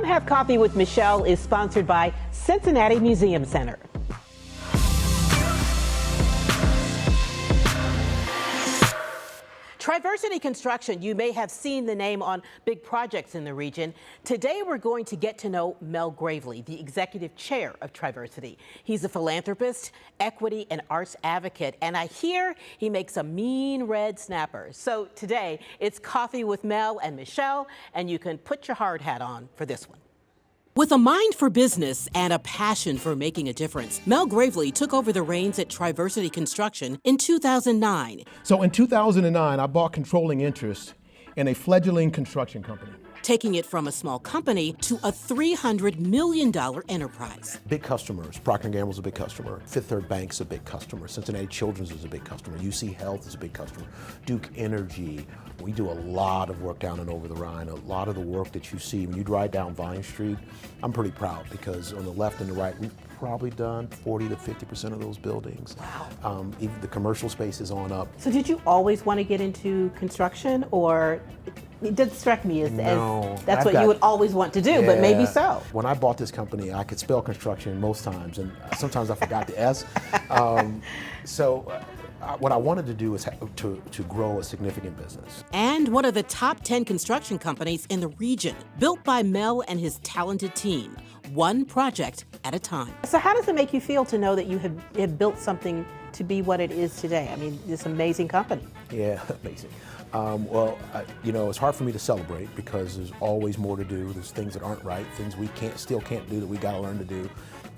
Have Coffee with Michelle is sponsored by Cincinnati Museum Center. Triversity Construction, you may have seen the name on big projects in the region. Today we're going to get to know Mel Gravely, the executive chair of Triversity. He's a philanthropist, equity and arts advocate, and I hear he makes a mean red snapper. So today it's Coffee with Mel and Michelle, and you can put your hard hat on for this one. With a mind for business and a passion for making a difference, Mel Gravely took over the reins at Triversity Construction in 2009. So in 2009, I bought controlling interest in a fledgling construction company. Taking it from a small company to a $300 million enterprise. Big customers. Procter & Gamble's a big customer. Fifth Third Bank's a big customer. Cincinnati Children's is a big customer. UC Health is a big customer. Duke Energy. We do a lot of work down and over the Rhine. A lot of the work that you see when you drive down Vine Street, I'm pretty proud because on the left and the right, we've probably done 40 to 50% of those buildings. Wow. Even the commercial space is on up. So did you always want to get into construction, or it did strike me as that's what you would always want to do, but maybe so. When I bought this company, I could spell construction most times, and sometimes I forgot the S. What I wanted to do is to grow a significant business. And one of the top 10 construction companies in the region, built by Mel and his talented team, one project at a time. So how does it make you feel to know that you have built something to be what it is today? I mean, this amazing company. Yeah, amazing. It's hard for me to celebrate because there's always more to do. There's things that aren't right, things we still can't do that we got to learn to do.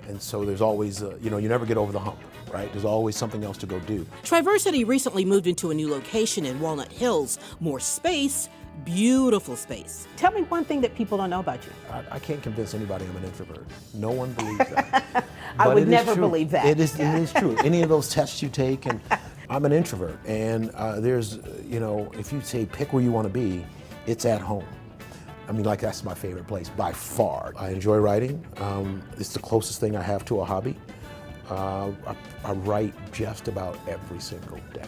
And so there's always, you never get over the hump, right? There's always something else to go do. Triversity recently moved into a new location in Walnut Hills. More space, beautiful space. Tell me one thing that people don't know about you. I can't convince anybody I'm an introvert. No one believes that. I would never believe that. It is true. Any of those tests you take, and I'm an introvert. And if you say pick where you want to be, it's at home. I mean, that's my favorite place by far. I enjoy writing. It's the closest thing I have to a hobby. I write just about every single day.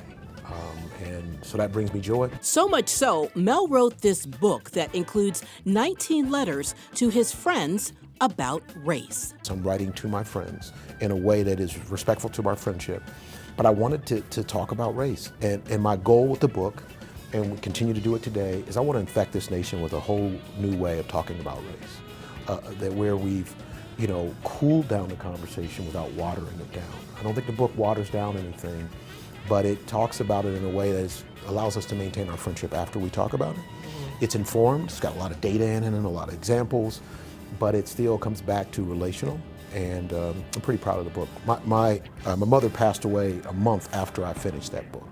And so that brings me joy. So much so, Mel wrote this book that includes 19 letters to his friends about race. So I'm writing to my friends in a way that is respectful to our friendship. But I wanted to talk about race. And my goal with the book, and we continue to do it today, is I want to infect this nation with a whole new way of talking about race. Where we've, cooled down the conversation without watering it down. I don't think the book waters down anything, but it talks about it in a way that allows us to maintain our friendship after we talk about it. It's informed, it's got a lot of data in it and a lot of examples, but it still comes back to relational. And I'm pretty proud of the book. My mother passed away a month after I finished that book.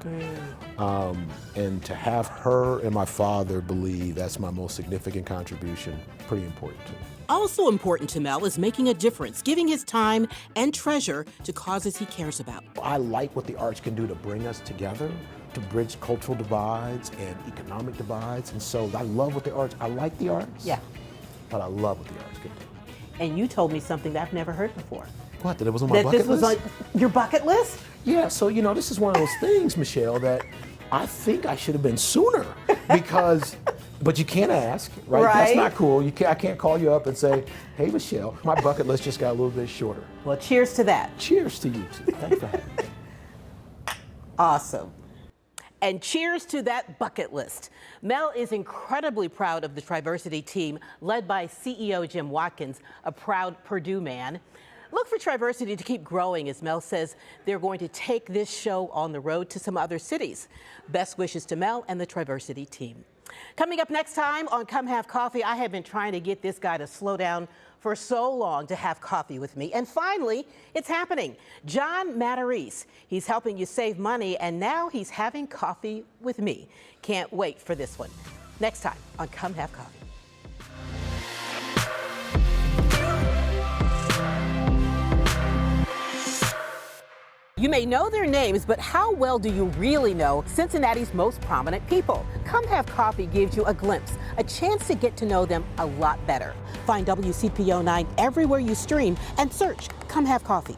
And to have her and my father believe that's my most significant contribution, pretty important to me. Also important to Mel is making a difference, giving his time and treasure to causes he cares about. I like what the arts can do to bring us together, to bridge cultural divides and economic divides. And so I love what I like the arts, but I love what the arts can do. And you told me something that I've never heard before. What, that it was on my bucket list? That this was on your bucket list? Yeah, so this is one of those things, Michelle, that I think I should have been sooner because, but you can't ask, right? That's not cool. I can't call you up and say, hey, Michelle, my bucket list just got a little bit shorter. Well, cheers to that. Cheers to you too. Thanks for having me. Awesome. And cheers to that bucket list. Mel is incredibly proud of the Triversity team led by CEO Jim Watkins, a proud Purdue man. Look for Triversity to keep growing, as Mel says they're going to take this show on the road to some other cities. Best wishes to Mel and the Triversity team. Coming up next time on Come Have Coffee, I have been trying to get this guy to slow down for so long to have coffee with me. And finally, it's happening. John Matarese. He's helping you save money, and now he's having coffee with me. Can't wait for this one. Next time on Come Have Coffee. You may know their names, but how well do you really know Cincinnati's most prominent people? Come Have Coffee gives you a glimpse, a chance to get to know them a lot better. Find WCPO 9 everywhere you stream and search Come Have Coffee.